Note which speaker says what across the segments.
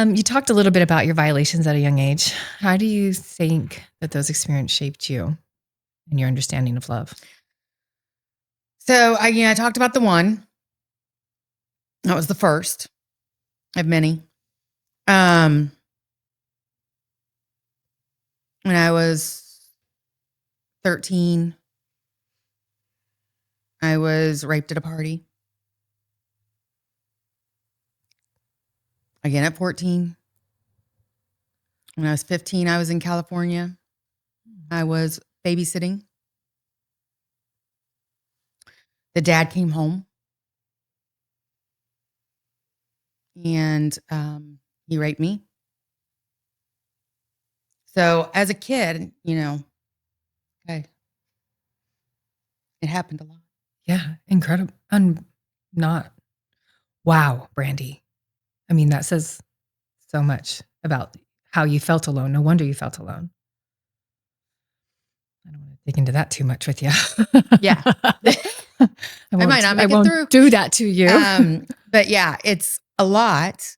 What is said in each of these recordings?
Speaker 1: You talked a little bit about your violations at a young age. How do you think that those experiences shaped you and your understanding of love?
Speaker 2: So I talked about the one. That was the first of many. When I was 13, I was raped at a party. Again at 14. When I was 15, I was in California. I was babysitting. The dad came home. And he raped me. So as a kid, okay, it happened a lot.
Speaker 1: Yeah, incredible. Wow, Brandy. I mean, that says so much about how you felt alone. No wonder you felt alone. I don't want to dig into that too much with you.
Speaker 2: Yeah.
Speaker 1: I
Speaker 2: might not make it
Speaker 1: won't
Speaker 2: through.
Speaker 1: do that to you.
Speaker 2: But yeah, it's a lot.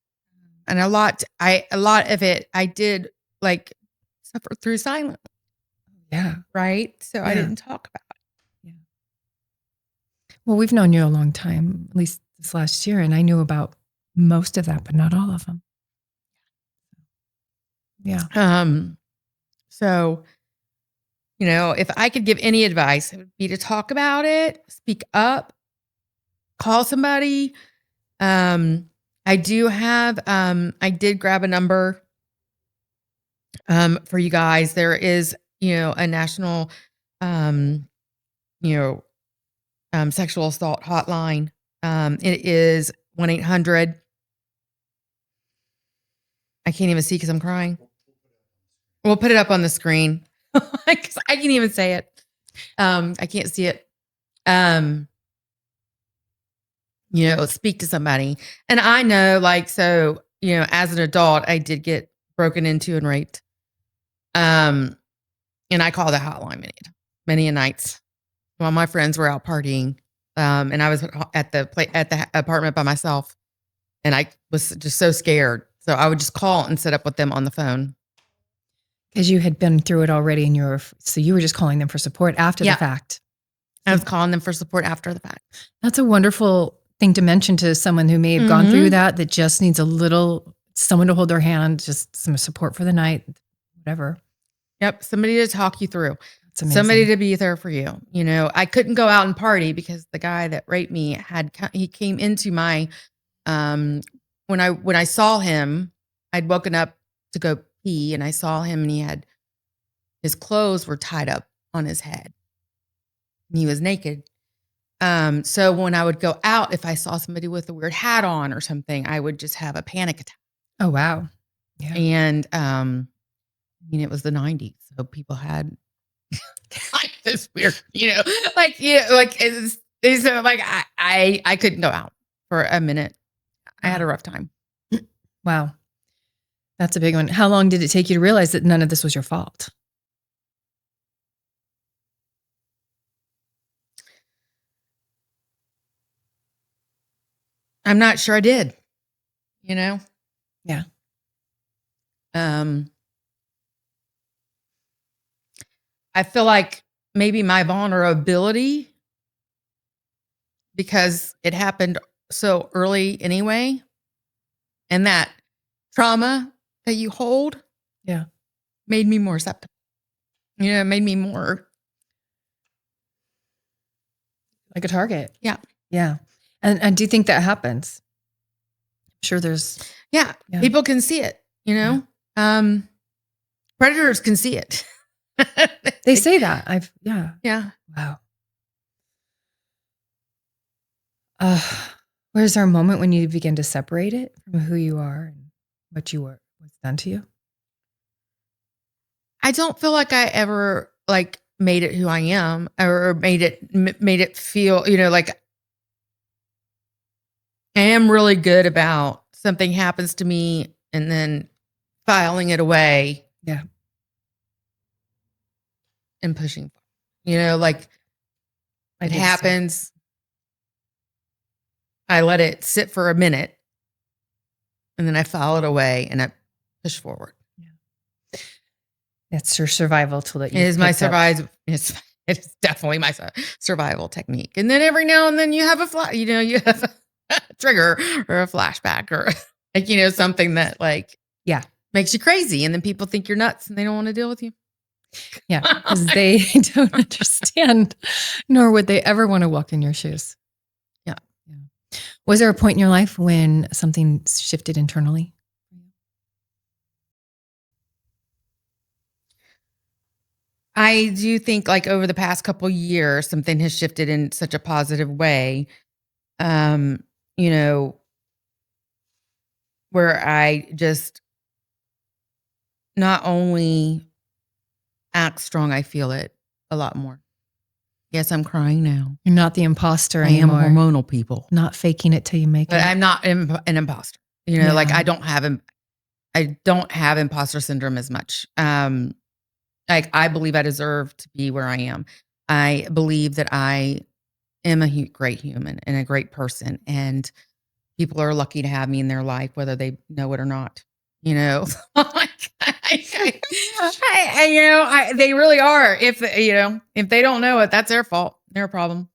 Speaker 2: And a lot of it I did like suffer through silence.
Speaker 1: Yeah.
Speaker 2: Right. So I didn't talk about it.
Speaker 1: Yeah. Well, we've known you a long time, at least this last year, and I knew about most of that, but not all of them. Yeah.
Speaker 2: So, if I could give any advice, it would be to talk about it, speak up, call somebody. I did grab a number for you guys. There is, a national, sexual assault hotline. It is 1-800. I can't even see because I'm crying. We'll put it up on the screen. I can't even say it. I can't see it. Speak to somebody. And I know, as an adult, I did get broken into and raped. And I called the hotline many a nights while my friends were out partying. And I was at the apartment by myself, and I was just so scared. So I would just call and set up with them on the phone.
Speaker 1: Because you had been through it already, and you were just calling them for support after the fact.
Speaker 2: I was calling them for support after the fact.
Speaker 1: That's a wonderful thing to mention to someone who may have gone through that just needs someone to hold their hand, just some support for the night, whatever.
Speaker 2: Yep. Somebody to talk you through. Somebody to be there for you. I couldn't go out and party because the guy that raped me he came into my, when I saw him, I'd woken up to go pee, and I saw him, and his clothes were tied up on his head, and he was naked. So when I would go out, if I saw somebody with a weird hat on or something, I would just have a panic attack.
Speaker 1: Oh, wow. Yeah.
Speaker 2: And, it was the 90s. So people had this weird, I couldn't go out for a minute. I had a rough time.
Speaker 1: Wow. That's a big one. How long did it take you to realize that none of this was your fault?
Speaker 2: I'm not sure I did,
Speaker 1: Yeah.
Speaker 2: I feel like maybe my vulnerability, because it happened so early anyway, and that trauma that you hold, made me more acceptable. Made me more
Speaker 1: like a target.
Speaker 2: Yeah.
Speaker 1: Yeah. And do you think that happens? I'm sure there's
Speaker 2: people can see it, predators can see it.
Speaker 1: They say that.
Speaker 2: Yeah.
Speaker 1: Wow. Was there a moment when you begin to separate it from who you are and what's done to you?
Speaker 2: I don't feel like I ever made it who I am, or made it feel, like I am really good about something happens to me and then filing it away.
Speaker 1: Yeah.
Speaker 2: And pushing, it happens. I let it sit for a minute, and then I file it away and I push forward.
Speaker 1: Yeah. That's your survival tool that you
Speaker 2: It is my survival. It's definitely my survival technique. And then every now and then you have you have a trigger or a flashback or like, something that makes you crazy. And then people think you're nuts and they don't want to deal with you.
Speaker 1: Yeah, because they don't understand, nor would they ever want to walk in your shoes.
Speaker 2: Yeah.
Speaker 1: Was there a point in your life when something shifted internally?
Speaker 2: I do think over the past couple years, something has shifted in such a positive way. You know, where I just not only act strong, I feel it a lot more. Yes, I'm crying now.
Speaker 1: You're not the imposter
Speaker 2: I am
Speaker 1: anymore.
Speaker 2: hormonal, people.
Speaker 1: Not faking it till you make
Speaker 2: But
Speaker 1: it.
Speaker 2: I'm not an imposter. I don't have imposter syndrome as much. I believe I deserve to be where I am. I believe that I am a great human and a great person, and people are lucky to have me in their life, whether they know it or not. They really are. If they don't know it, that's their fault, their problem.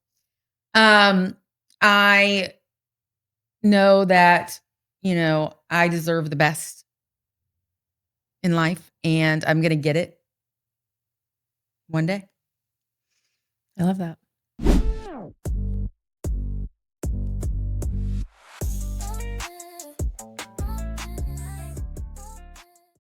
Speaker 2: I know that I deserve the best in life, and I'm gonna get it one day.
Speaker 1: I love that.